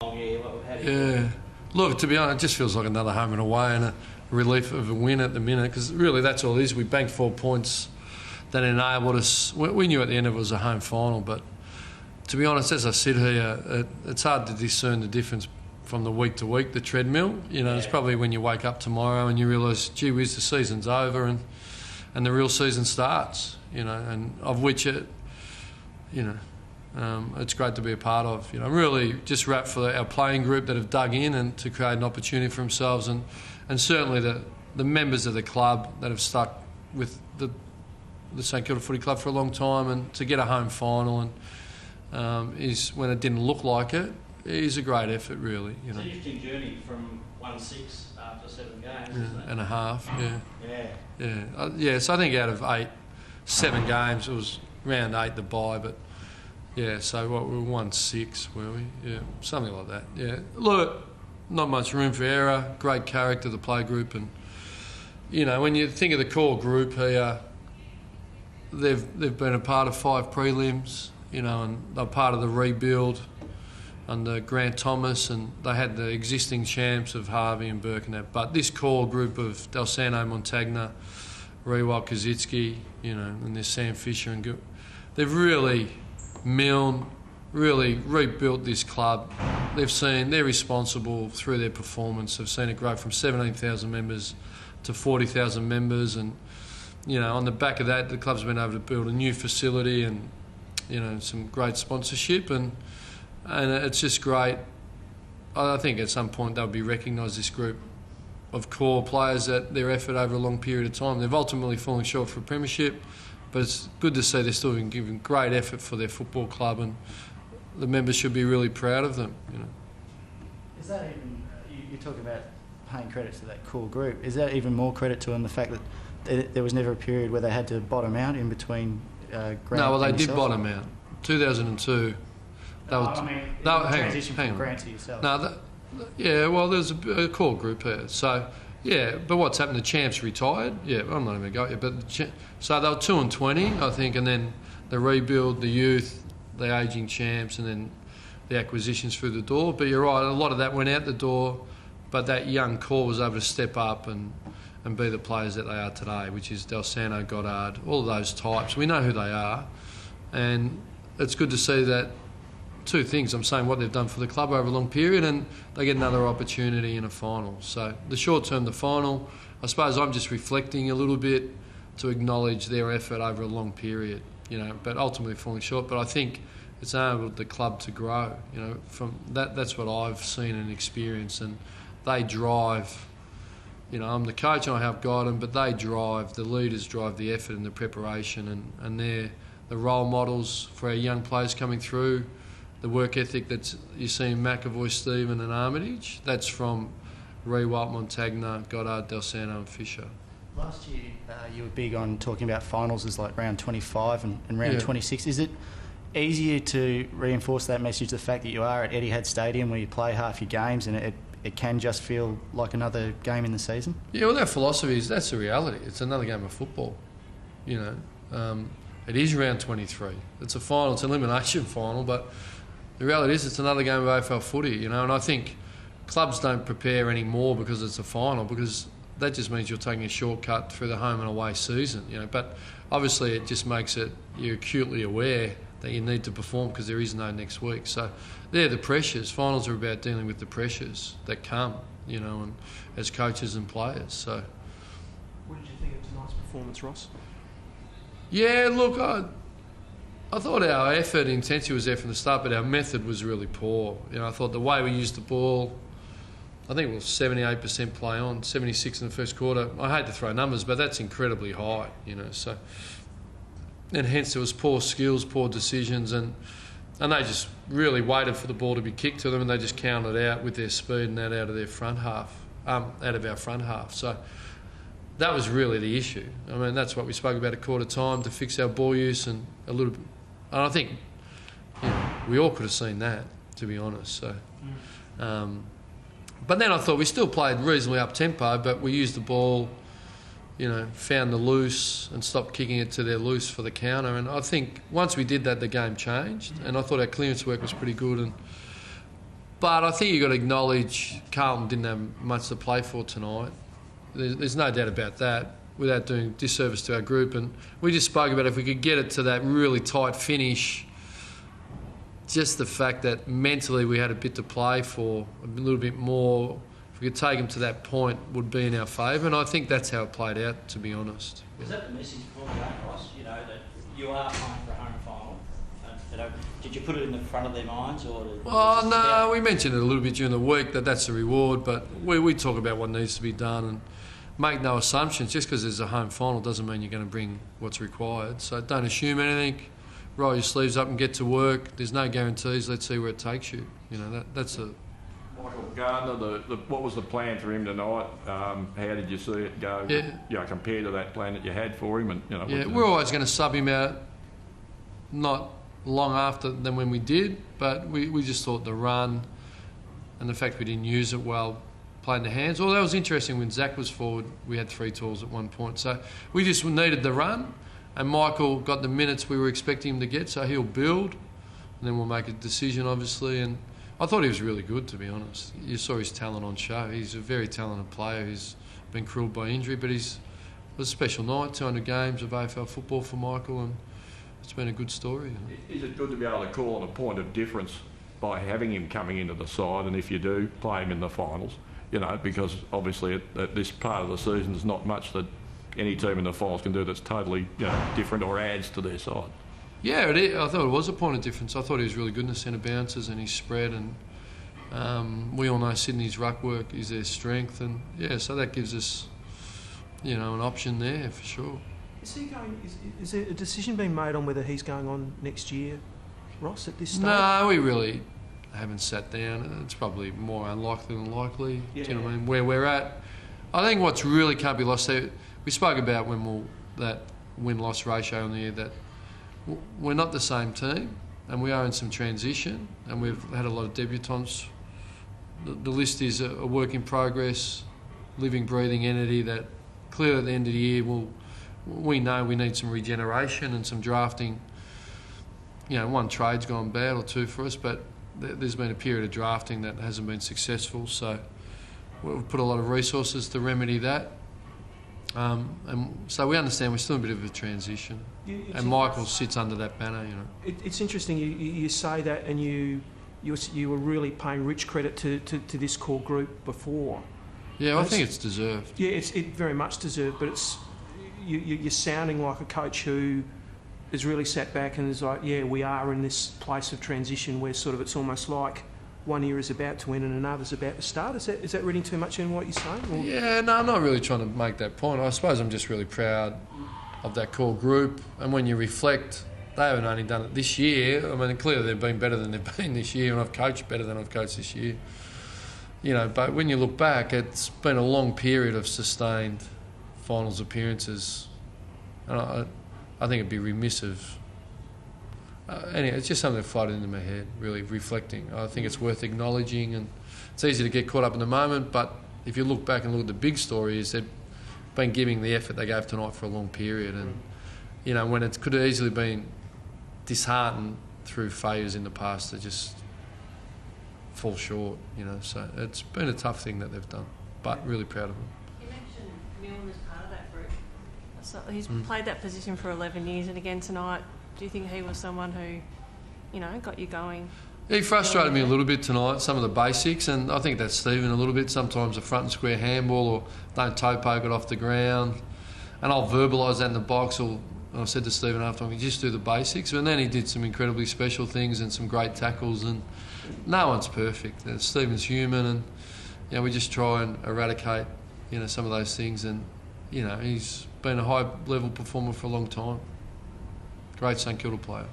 Yeah. Look, to be honest, it just feels like another home and away and a relief of a win at the minute, because really that's all it is. We banked 4 points that enabled us. We knew at the end it was a home final, but to be honest, as I sit here, it's hard to discern the difference from the week to week, the treadmill. It's probably when you wake up tomorrow and you realise, gee whiz, the season's over and the real season starts, and of which it's great to be a part of. Really just wrapped for our playing group that have dug in and to create an opportunity for themselves, and certainly the members of the club that have stuck with the St Kilda Footy Club for a long time, and to get a home final is when it didn't look like it, is a great effort, really. It's an interesting journey from 1-6 after 7 games, isn't it? And a half, so I think out of 7 games, it was round 8 the bye, but so we were 1-6, were we? Yeah, something like that. Yeah, look, not much room for error. Great character, the play group, and when you think of the core group here, they've been a part of 5 prelims, and they're part of the rebuild under Grant Thomas, and they had the existing champs of Harvey and Burke and that. But this core group of Dalsano, Montagna, Rewalt, Kazitsky, and there's Sam Fisher, and they've really rebuilt this club. They're responsible through their performance. They've seen it grow from 17,000 members to 40,000 members, and on the back of that, the club's been able to build a new facility and some great sponsorship, and it's just great. I think at some point they'll be recognised, this group of core players, that their effort over a long period of time. They've ultimately fallen short for a premiership, but it's good to see they're still giving great effort for their football club, and the members should be really proud of them. Is that even, you talk about paying credit to that core group, is that even more credit to them, the fact that there was never a period where they had to bottom out in between Grant? No, well, they and did yourself? bottom out. 2002. Transition from Grant to yourself. No, there's a core group here. So, but what's happened? The champs retired. Yeah, I'm not even going to go yet. But so they were 2-20, I think, and then the rebuild, the youth, the ageing champs, and then the acquisitions through the door. But you're right, a lot of that went out the door, but that young core was able to step up and be the players that they are today, which is Dalsano, Goddard, all of those types. We know who they are, and it's good to see that. 2 things, I'm saying what they've done for the club over a long period, and they get another opportunity in a final. So the short term, the final, I suppose I'm just reflecting a little bit to acknowledge their effort over a long period, but ultimately falling short. But I think it's enabled the club to grow, from that's what I've seen and experienced, and they drive. I'm the coach and I help guide them, but they drive, the leaders drive the effort and the preparation, and they're the role models for our young players coming through. The work ethic that you see in McAvoy, Stephen and Armitage, that's from Rewalt, Montagna, Goddard, Dalsano and Fisher. Last year you were big on talking about finals as like round 25 and round 26. Is it easier to reinforce that message, the fact that you are at Etihad Stadium where you play half your games and it can just feel like another game in the season? Yeah, well, our philosophy is that's the reality. It's another game of football. It is round 23. It's a final, it's an elimination final, but the reality is it's another game of AFL footy, and I think clubs don't prepare anymore because it's a final, because that just means you're taking a shortcut through the home and away season, but obviously it just makes it, you're acutely aware that you need to perform because there is no next week. So they're the pressures. Finals are about dealing with the pressures that come, and as coaches and players. So, what did you think of tonight's performance, Ross? Yeah, look, I thought our effort intensity was there from the start, but our method was really poor. I thought the way we used the ball, I think it was 78% play on, 76 in the first quarter. I hate to throw numbers, but that's incredibly high, So, and hence there was poor skills, poor decisions, and they just really waited for the ball to be kicked to them, and they just counted out with their speed and that out of their front half, out of our front half. So that was really the issue. I mean, that's what we spoke about at quarter time, to fix our ball use and a little bit. And I think we all could have seen that, to be honest. So, but then I thought we still played reasonably up-tempo, but we used the ball, found the loose and stopped kicking it to their loose for the counter. And I think once we did that, the game changed. And I thought our clearance work was pretty good. But I think you've got to acknowledge Carlton didn't have much to play for tonight. There's no doubt about that, without doing disservice to our group. And we just spoke about if we could get it to that really tight finish, just the fact that mentally we had a bit to play for, a little bit more, if we could take them to that point, would be in our favour. And I think that's how it played out, to be honest. Was that the message before the game, Ross? You know, that you are playing for a home final. Did you put it in the front of their minds, or? No, we mentioned it a little bit during the week that that's the reward, but we talk about what needs to be done and make no assumptions. Just because there's a home final doesn't mean you're going to bring what's required. So don't assume anything. Roll your sleeves up and get to work. There's no guarantees. Let's see where it takes you. You know, that's a. Michael Gardner, what was the plan for him tonight? How did you see it go? Yeah. Compared to that plan that you had for him, and we're always going to sub him out. Not long after than when we did, but we just thought the run and the fact we didn't use it well playing the hands. Well, that was interesting when Zach was forward. We had 3 tools at one point, so we just needed the run. And Michael got the minutes we were expecting him to get, so he'll build, and then we'll make a decision, obviously. And I thought he was really good, to be honest. You saw his talent on show. He's a very talented player. He's been crippled by injury, but it was a special night, 200 games of AFL football for Michael, and it's been a good story. Is it good to be able to call on a point of difference by having him coming into the side, and if you do, play him in the finals? Because obviously at this part of the season there's not much that any team in the finals can do that's totally different or adds to their side. Yeah, I thought it was a point of difference. I thought he was really good in the centre bounces and his spread, and we all know Sydney's ruck work is their strength, and so that gives us, an option there for sure. Is he going? Is there a decision being made on whether he's going on next year, Ross? At this stage? No, we really haven't sat down. It's probably more unlikely than likely. Yeah. Do you know what I mean? Where we're at, I think what's really can't be lost there. We spoke about that win-loss ratio in the year, that we're not the same team, and we are in some transition, and we've had a lot of debutants. The list is a work in progress, living, breathing entity that clearly at the end of the year we know we need some regeneration and some drafting. One trade's gone bad or two for us, but there's been a period of drafting that hasn't been successful, so we've put a lot of resources to remedy that. And so we understand we're still in a bit of a transition, and Michael sits under that banner. It's interesting you say that, and you were really paying rich credit to this core group before. Yeah, I think it's deserved. Yeah, it very much deserved, but you're sounding like a coach who has really sat back and is like, we are in this place of transition where sort of it's almost like one year is about to end and another's about to start. Is that reading too much in what you're saying? Or? Yeah, no, I'm not really trying to make that point. I suppose I'm just really proud of that core group. And when you reflect, they haven't only done it this year. I mean, clearly they've been better than they've been this year, and I've coached better than I've coached this year. But when you look back, it's been a long period of sustained finals appearances. And I think it'd be remiss of... anyway, it's just something that floated into my head, really reflecting. I think it's worth acknowledging, and it's easy to get caught up in the moment, but if you look back and look at the big story, is they've been giving the effort they gave tonight for a long period, and when it could have easily been disheartened through failures in the past, they just fall short, so it's been a tough thing that they've done, but really proud of them. You mentioned Milne as part of that group. So he's played that position for 11 years, and again tonight, do you think he was someone who, got you going? He frustrated me a little bit tonight, some of the basics, and I think that's Stephen a little bit. Sometimes a front and square handball, or don't toe poke it off the ground. And I'll verbalise that in the box, or I said to Stephen after, we just do the basics. And then he did some incredibly special things and some great tackles, and no one's perfect. Stephen's human, and we just try and eradicate, some of those things. And, he's been a high-level performer for a long time. Great St Kilda player.